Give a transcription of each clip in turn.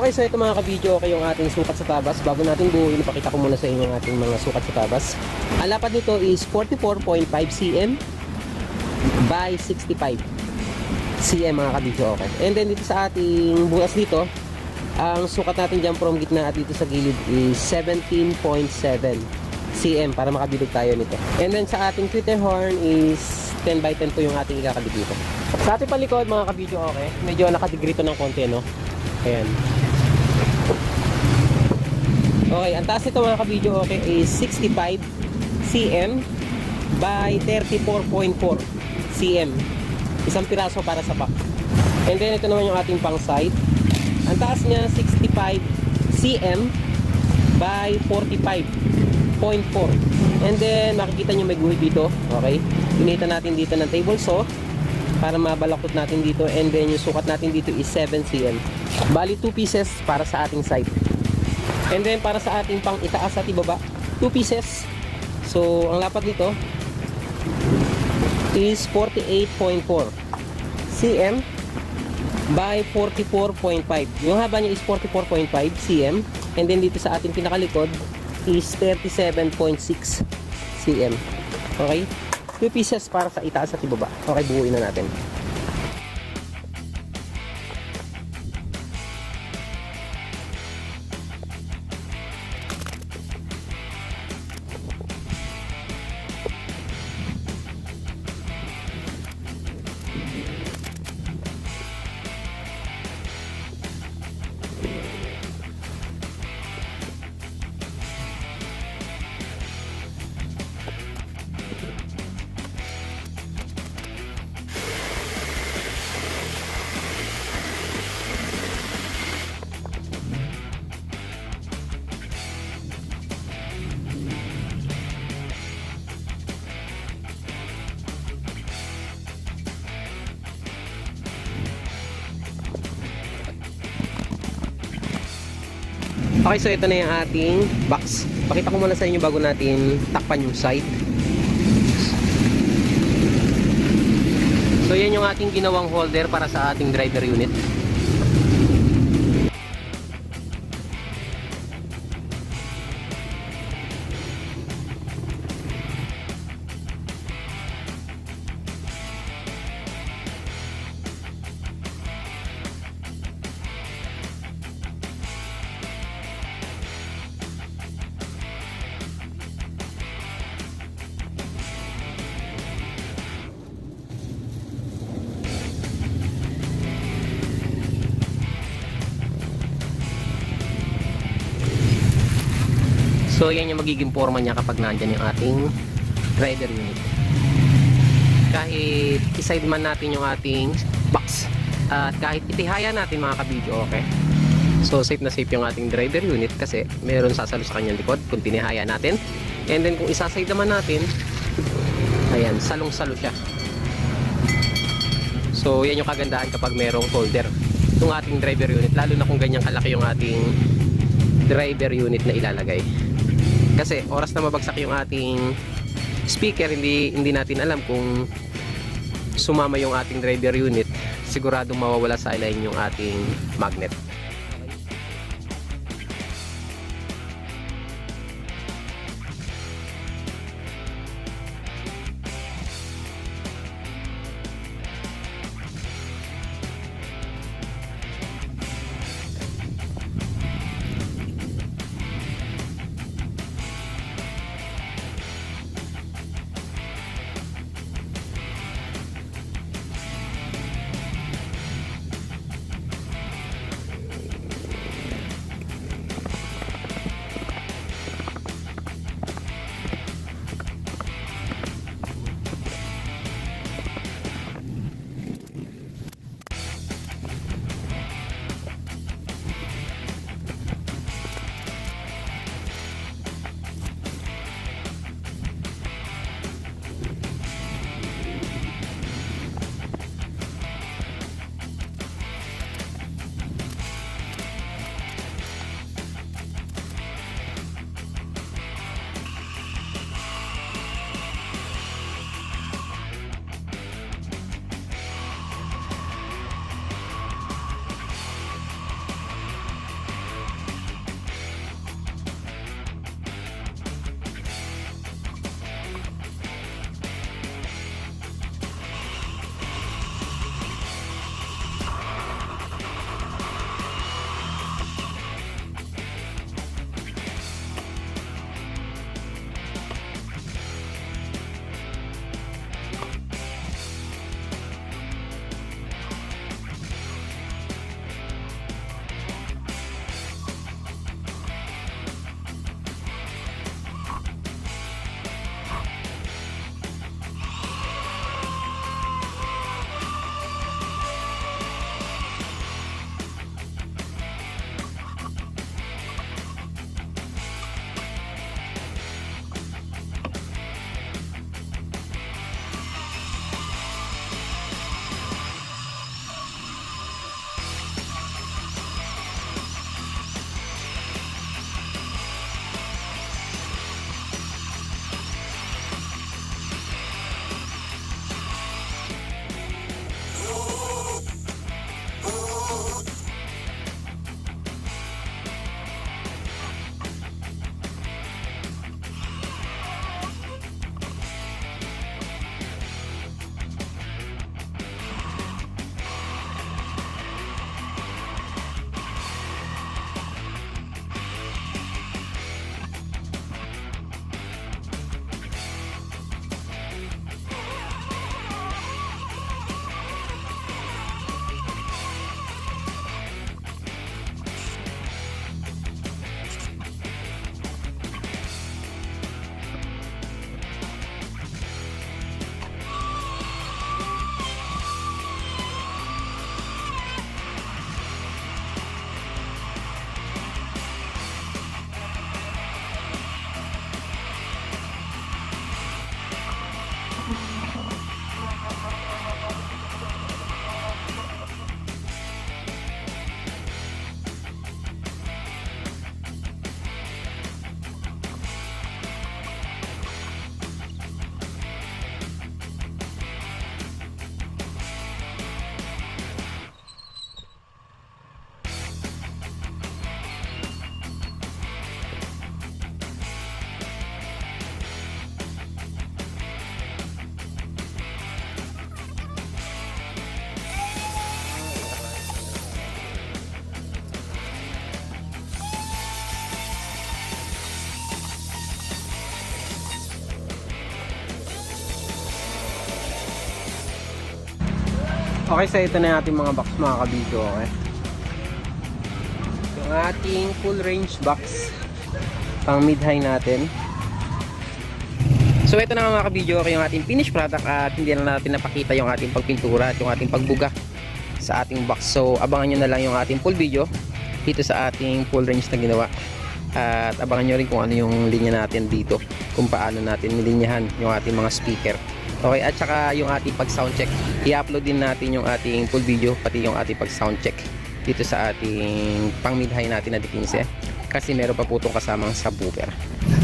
Okay, so ito mga ka-video, okay yung ating sukat sa tabas. Bago natin buuin, ipakita ko muna sa inyo ang ating mga sukat sa tabas. Ang lapad nito is 44.5 cm by 65 cm mga ka-video, okay. And then dito sa ating butas dito, ang sukat natin dyan from gitna at dito sa gilid is 17.7 cm para makabilog tayo nito. And then sa ating tweeter horn is 10 by 10 po yung ating ikakabit dito. Sa ating palikod mga ka-video, okay, medyo nakadegrito ng konti, no? Ayan. Okay, ang taas nito mga ka-video, okay, is 65 cm by 34.4 cm. Isang piraso para sa back. And then ito naman yung ating pang side. Ang taas niya 65 cm by 45.4. And then makikita nyo may guhit dito. Okay, pinita natin dito ng table saw para mabalakot natin dito. And then yung sukat natin dito is 7 cm. Bali 2 pieces para sa ating side. And then para sa ating pang itaas at ibaba, 2 pieces. So ang lapad nito is 48.4 cm by 44.5. Yung haba niya is 44.5 cm. And then dito sa ating pinakalikod is 37.6 cm. Okay? 2 pieces para sa itaas at ibaba. Okay, buuin na natin. Okay, so ito na yung ating box. Pakita ko muna sa inyo bago natin takpan yung side. So yan yung ating ginawang holder para sa ating driver unit. So yan yung magiging forma niya kapag nandyan yung ating driver unit. Kahit iside man natin yung ating box at kahit itihaya natin mga ka-video, okay. So safe na safe yung ating driver unit kasi meron sasalo sa kanyang likod kung tinihaya natin. And then kung isaside naman natin, ayan, salong-salo siya. So yan yung kagandahan kapag merong holder yung ating driver unit, lalo na kung ganyan kalaki yung ating driver unit na ilalagay. Kasi oras na mabagsak yung ating speaker, hindi natin alam kung sumama yung ating driver unit, siguradong mawawala sa line yung ating magnet. Okay, so ito na yung ating mga box mga kabidyo. Okay, yung ating full range box pang mid-high natin. So ito na mga kabidyo, okay, yung ating finished product at hindi na natin napakita yung ating pagpintura at yung ating pagbuga sa ating box. So abangan nyo na lang yung ating full video dito sa ating full range na ginawa. At abangan nyo rin kung ano yung linya natin dito, kung paano natin nilinyahan yung ating mga speaker. Okay, at saka yung ating pag sound check, i-upload din natin yung ating full video, pati yung ating pag sound check dito sa ating pang mid high natin na D15, kasi meron pa po itong kasamang subwoofer.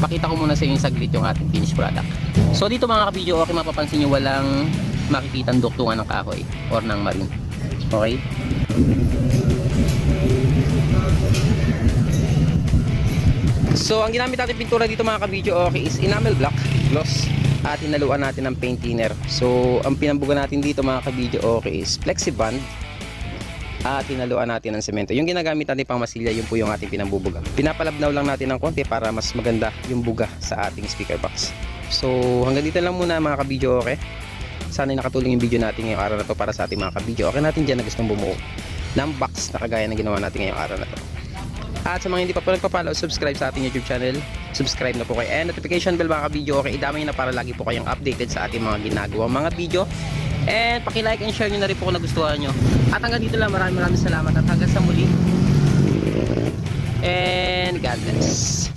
Pakita ko muna sa inyo saglit yung ating finished product. So dito mga ka-video, okay, mapapansin nyo walang makikitang duktungan ng kahoy or ng marine. Okay, so ang ginamit natin pintura dito mga ka-video, okay, is enamel black gloss at hinaluan natin ng paint thinner. So ang pinambuga natin dito mga ka-video, okay, is flexiband at hinaluan natin ng semento. Yung ginagamit natin pang masilya, yun po yung ating pinambubuga. Pinapalabnaw lang natin ng konti para mas maganda yung buga sa ating speaker box. So hanggang dito lang muna mga ka-video, okay. Sana nakatulong yung video natin ngayong araw na to para sa ating mga ka-video, okay, natin dyan na gustong bumuo ng box na kagaya na ginawa natin ngayong araw na to. At sa mga hindi pa po nagpa-follow, subscribe sa ating YouTube channel. Subscribe na po kayo. And notification bell mga ka-video. Okay, idamay na para lagi po kayong updated sa ating mga ginagawang mga video. And paki-like and share nyo na rin po kung nagustuhan nyo. At hanggang dito lang, maraming salamat at hanggang sa muli. And God bless.